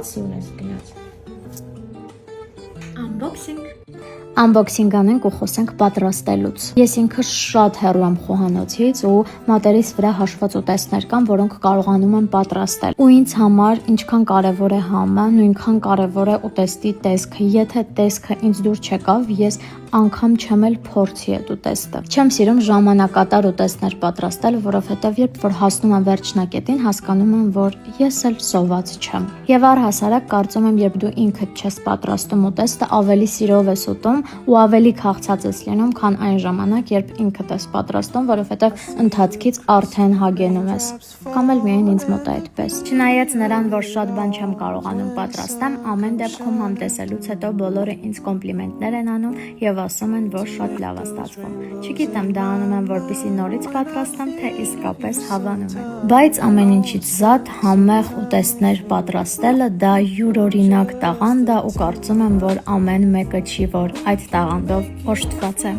բացի ունես գնաց։ Unboxing անենք ու խոսենք պատրաստելուց։ Ես ինքը շատ հեռու եմ խոհանոցից ու մատերիս վրա հաշված ուտեստներ կան, որոնք կարողանում եմ պատրաստել։ Ու ինձ համար ինչքան կարևոր է համը, նույնքան կարևոր է ուտեստի տեսքը։ Եթե տեսքը ինձ դուր չեկավ, ես անգամ չեմ էլ փորձի այդ ուտեստը։ Չեմ սիրում ժամանակատար ուտեստներ պատրաստել, որովհետև երբ որ հասնում եմ վերջնակետին, հասկանում եմ, որ ես էլ սոված չեմ։ Եվ առհասարակ կարծում եմ, երբ դու ինքդ չես պատրաստում ուտեստը, ավելի սիրով ես ուտում ու ավելի քաղցած ես լինում, քան այն ժամանակ, երբ ինքդ ես պատրաստում, որովհետև ընթացքից արդեն հագենում ես։ Կամ էլ միայն ինձ մոտ է այդպես։ Չնայած նրան, որ շատ բան չեմ կարողանում պատրաստեմ, ամեն դեպքում համտեսելուց հետո բոլորը ինձ կոմպլիմենտներ են անում եւ ասում են, որ շատ լավ է ստացվում։ Չգիտեմ, դա անում եմ, որպեսզի նորից պատրաստեմ, թե իսկապես հավանում եմ։ Բայց ամեն ինչից զատ համեղ ուտեստներ պատրաստելը դա յուրօրինակ տաղանդ է ու կարծում եմ, որ ամեն մեկը չի, որ այդ տաղանդով օժտված է։